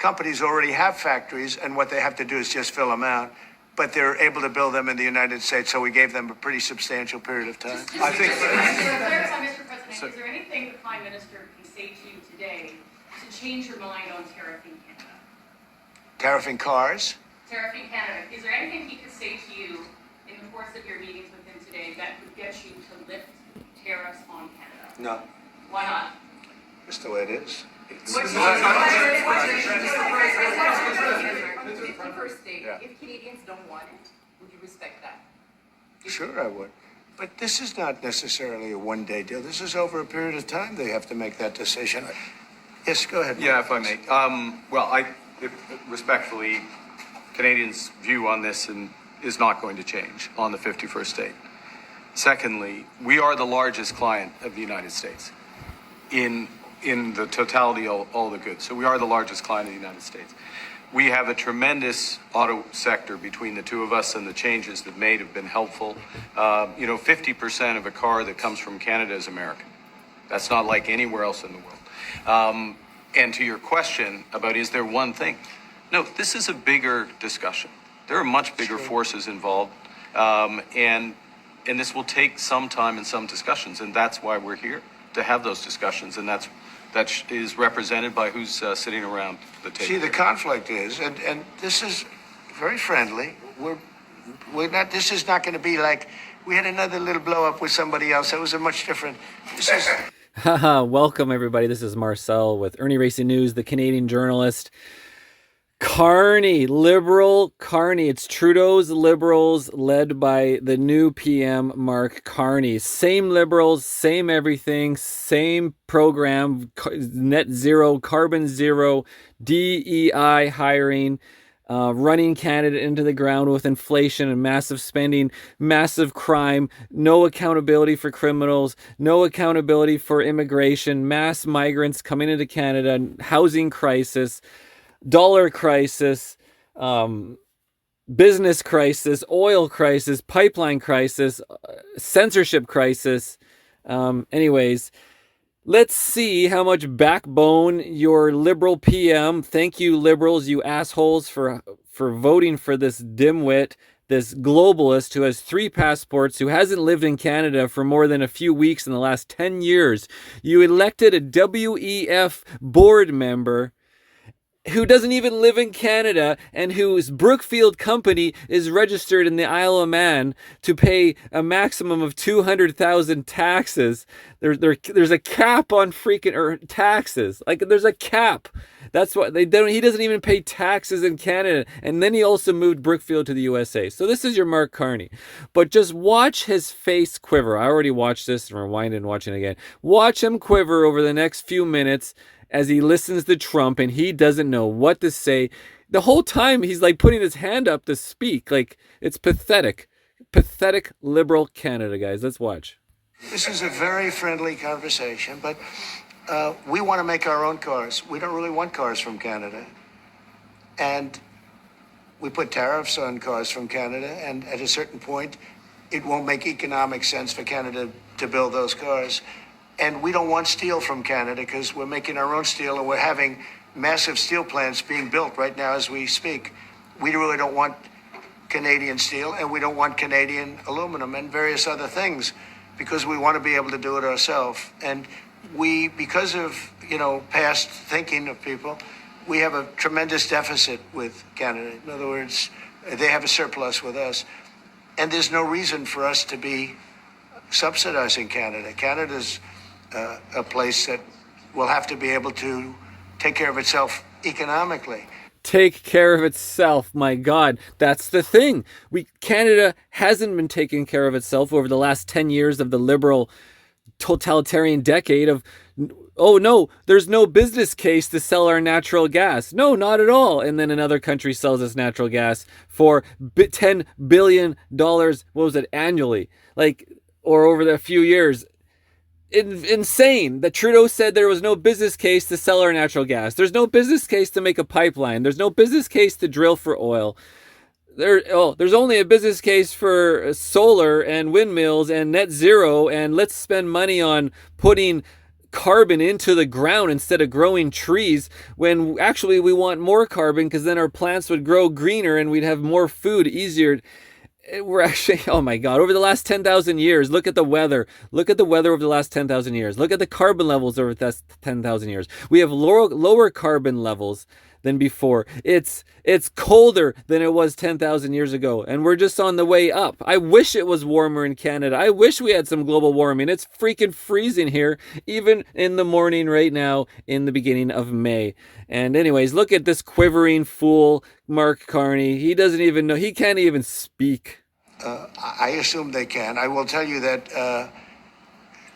companies already have factories, and what they have to do is just fill them out. But they're able to build them in the United States, so we gave them a pretty substantial period of time. I think. Mr. President, is there anything the Prime Minister can say to you today to change your mind on tariffing Canada? Tariffing cars? Tariffing Canada. Is there anything he could say to you in the course of your meetings with him today that would get you to lift tariffs on Canada? No. Why not? Just the way it is. If Canadians don't want it, would you respect that? Sure, I would. But this is not necessarily a one-day deal. This is over a period of time they have to make that decision. Yes, go ahead. Yeah, if I may. Respectfully, Canadians' view on this is not going to change on the 51st state. Secondly, we are the largest client of the United States in the totality of all the goods. So we are the largest client of the United States. We have a tremendous auto sector between the two of us, and the changes that made have been helpful. 50% of a car that comes from Canada is American. That's not like anywhere else in the world. And to your question about is there one thing? No, this is a bigger discussion. There are much bigger forces involved, and this will take some time and some discussions, and that's why we're here, to have those discussions, and that is represented by who's sitting around the table. See, the conflict is, and this is very friendly. We're not. This is not going to be like we had another little blow up with somebody else. That was a much different. This is. Welcome everybody. This is Marcel with Ernie Racing News, the Canadian journalist. Carney, Liberal Carney. It's Trudeau's Liberals led by the new PM, Mark Carney. Same Liberals, same everything, same program, net zero, carbon zero, DEI hiring, running Canada into the ground with inflation and massive spending, massive crime, no accountability for criminals, no accountability for immigration, mass migrants coming into Canada, housing crisis, dollar crisis, business crisis, oil crisis, pipeline crisis, censorship crisis. Anyways, let's see how much backbone your Liberal PM, thank you Liberals, you assholes, for voting for this dimwit, this globalist who has 3 passports, who hasn't lived in Canada for more than a few weeks in the last 10 years. You elected a WEF board member who doesn't even live in Canada and whose Brookfield company is registered in the Isle of Man to pay a maximum of $200,000 taxes. There's a cap on freaking taxes. Like, there's a cap. That's what they don't. He doesn't even pay taxes in Canada, and then he also moved Brookfield to the USA. So this is your Mark Carney, but just watch his face quiver. I already watched this and rewind and watching it again. Watch him quiver over the next few minutes as he listens to Trump and he doesn't know what to say. The whole time he's like putting his hand up to speak. Like, it's pathetic. Pathetic Liberal Canada, guys. Let's watch. This is a very friendly conversation, but we want to make our own cars. We don't really want cars from Canada. And we put tariffs on cars from Canada, and at a certain point, it won't make economic sense for Canada to build those cars. And we don't want steel from Canada because we're making our own steel, and we're having massive steel plants being built right now as we speak. We really don't want Canadian steel, and we don't want Canadian aluminum and various other things because we want to be able to do it ourselves. And we, because of, past thinking of people, we have a tremendous deficit with Canada. In other words, they have a surplus with us. And there's no reason for us to be subsidizing Canada. Canada's a place that will have to be able to take care of itself economically. Take care of itself. My God, that's the thing. Canada hasn't been taking care of itself over the last 10 years of the liberal totalitarian decade of, oh no, there's no business case to sell our natural gas. No, not at all. And then another country sells us natural gas for $10 billion, what was it, annually? Or over the few years. Insane that Trudeau said there was no business case to sell our natural gas. There's no business case to make a pipeline. There's no business case to drill for oil. There's only a business case for solar and windmills and net zero, and let's spend money on putting carbon into the ground instead of growing trees, when actually we want more carbon because then our plants would grow greener and we'd have more food easier. We're actually, oh my God, over the last 10,000 years, look at the weather. Look at the weather over the last 10,000 years. Look at the carbon levels over the last 10,000 years. We have lower carbon levels than before. It's colder than it was 10,000 years ago, and we're just on the way up. I wish it was warmer in Canada. I wish we had some global warming. It's freaking freezing here, even in the morning right now in the beginning of May. And anyways, look at this quivering fool, Mark Carney. He doesn't even know. He can't even speak. I assume they can. I will tell you that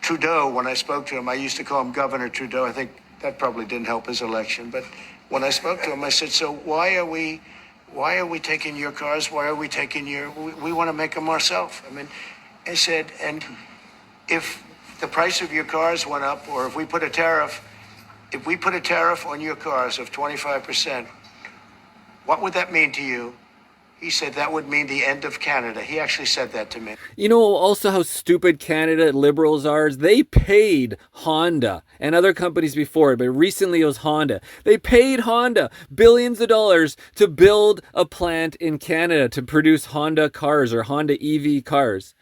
Trudeau, when I spoke to him, I used to call him Governor Trudeau. I think that probably didn't help his election. But when I spoke to him, I said, so why are we taking your cars? Why are we taking we want to make them ourselves. I mean, I said, and if the price of your cars went up, or if we put a tariff on your cars of 25%, what would that mean to you? He said that would mean the end of Canada. He actually said that to me. You know also how stupid Canada Liberals are? They paid Honda and other companies before it, but recently it was Honda. They paid Honda billions of dollars to build a plant in Canada to produce Honda cars or Honda EV cars.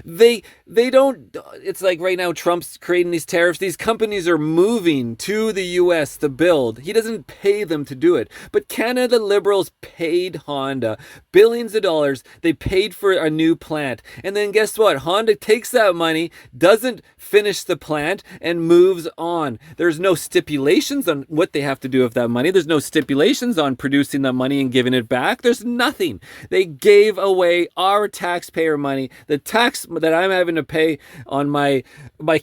They don't, it's like right now Trump's creating these tariffs. These companies are moving to the US to build. He doesn't pay them to do it. But Canada Liberals paid Honda billions of dollars. They paid for a new plant. And then guess what? Honda takes that money, doesn't finish the plant, and moves on. There's no stipulations on what they have to do with that money. There's no stipulations on producing the money and giving it back. There's nothing. They gave away our taxpayer money, the tax that I'm having to pay on my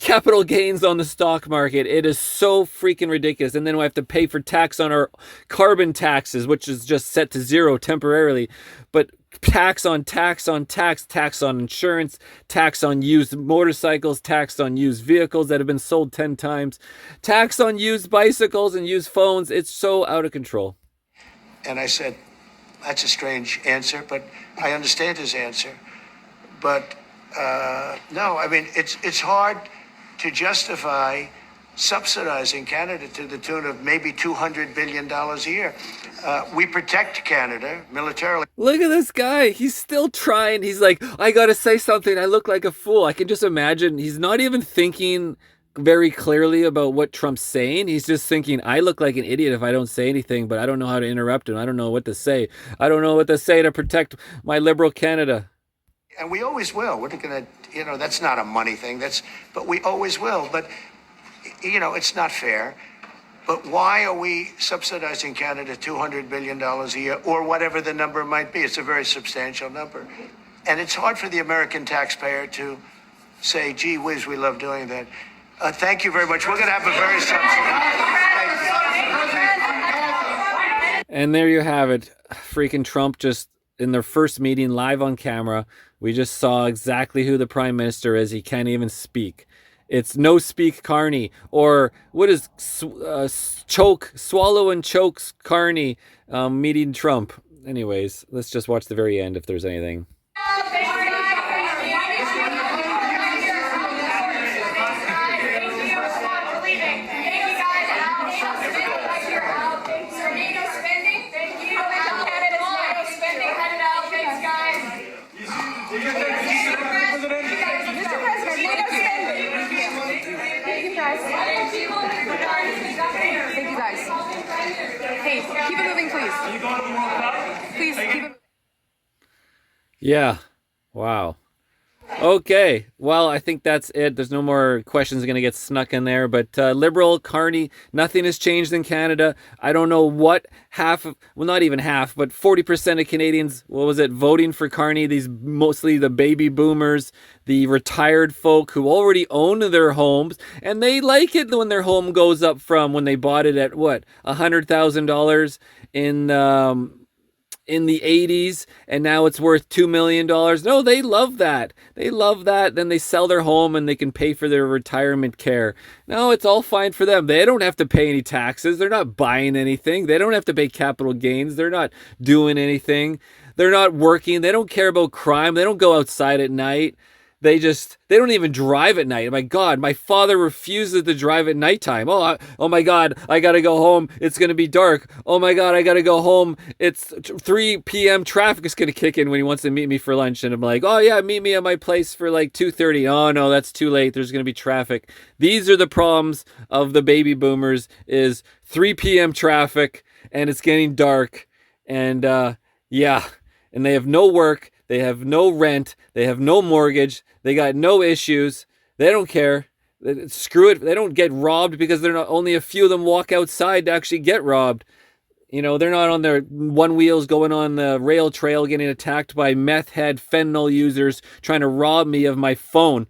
capital gains on the stock market. It is so freaking ridiculous. And then we have to pay for tax on our carbon taxes, which is just set to zero temporarily. But tax on tax on tax, tax on insurance, tax on used motorcycles, tax on used vehicles that have been sold 10 times, tax on used bicycles and used phones. It's so out of control. And I said, that's a strange answer, but I understand his answer. But no, I mean, it's hard to justify subsidizing Canada to the tune of maybe $200 billion a year. We protect Canada militarily. Look at this guy. He's still trying. He's like, I got to say something. I look like a fool. I can just imagine. He's not even thinking very clearly about what Trump's saying. He's just thinking, I look like an idiot if I don't say anything, but I don't know how to interrupt him. I don't know what to say. I don't know what to say to protect my liberal Canada. And we always will. We're not going to, that's not a money thing. But we always will. But, it's not fair. But why are we subsidizing Canada $200 billion a year, or whatever the number might be? It's a very substantial number. And it's hard for the American taxpayer to say, gee whiz, we love doing that. Thank you very much. We're going to have a very subsidized. And there you have it. Freaking Trump just in their first meeting live on camera. We just saw exactly who the prime minister is. He can't even speak. It's no speak Carney, or what is swallow and chokes Carney meeting Trump. Anyways, let's just watch the very end if there's anything. Keep it moving, please. Please keep it. Yeah. Wow. Okay. Well, I think that's it. There's no more questions going to get snuck in there. But Liberal Carney, nothing has changed in Canada. I don't know what not even half, but 40% of Canadians, voting for Carney? These mostly the baby boomers, the retired folk who already own their homes, and they like it when their home goes up from when they bought it at $100,000 in the 80s, and now it's worth $2 million. No, they love that. They love that. Then they sell their home and they can pay for their retirement care. No, it's all fine for them. They don't have to pay any taxes. They're not buying anything. They don't have to pay capital gains. They're not doing anything. They're not working. They don't care about crime. They don't go outside at night. they don't even drive at night. My God, my father refuses to drive at nighttime. Oh my God, I gotta go home. It's gonna be dark. Oh my God, I gotta go home. It's 3 p.m. Traffic is gonna kick in when he wants to meet me for lunch, and I'm like, oh yeah, meet me at my place for like 2:30. Oh no, that's too late. There's gonna be traffic. These are the problems of the baby boomers: is 3 p.m. traffic, and it's getting dark, and yeah, and they have no work. They have no rent. They have no mortgage. They got no issues. They don't care. Screw it. They don't get robbed because they're not. Only a few of them walk outside to actually get robbed. You know, they're not on their one wheels going on the rail trail getting attacked by meth head fentanyl users trying to rob me of my phone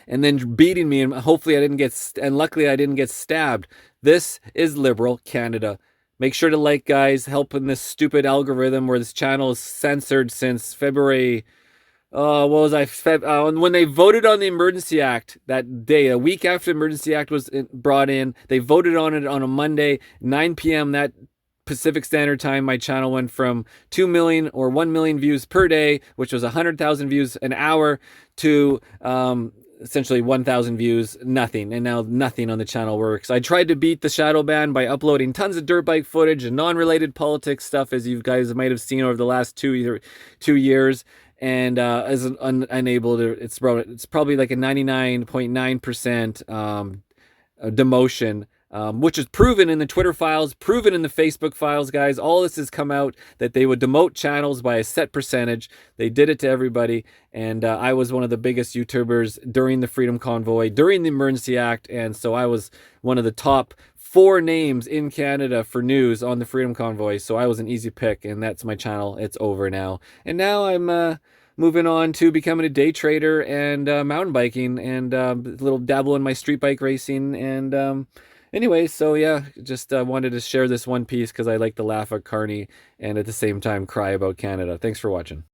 and then beating me. And hopefully I didn't get, and luckily I didn't get stabbed. This is liberal Canada. Make sure to like, guys, helping this stupid algorithm where this channel is censored since February. When they voted on the Emergency Act that day, a week after the Emergency Act was brought in, they voted on it on a Monday, 9 p.m. that Pacific Standard Time. My channel went from 2 million or 1 million views per day, which was 100,000 views an hour, to essentially 1,000 views, nothing. And now nothing on the channel works. I tried to beat the shadow ban by uploading tons of dirt bike footage and non-related politics stuff, as you guys might have seen over the last 2 years. And as unable to, it's probably like a 99.9% demotion. Which is proven in the Twitter files, proven in the Facebook files, guys. All this has come out that they would demote channels by a set percentage. They did it to everybody. And I was one of the biggest YouTubers during the Freedom Convoy, during the Emergency Act. And so I was one of the top 4 names in Canada for news on the Freedom Convoy. So I was an easy pick, and that's my channel. It's over now. And now I'm moving on to becoming a day trader and mountain biking and a little dabble in my street bike racing. And anyway, so yeah, just wanted to share this one piece because I like to laugh at Carney and at the same time cry about Canada. Thanks for watching.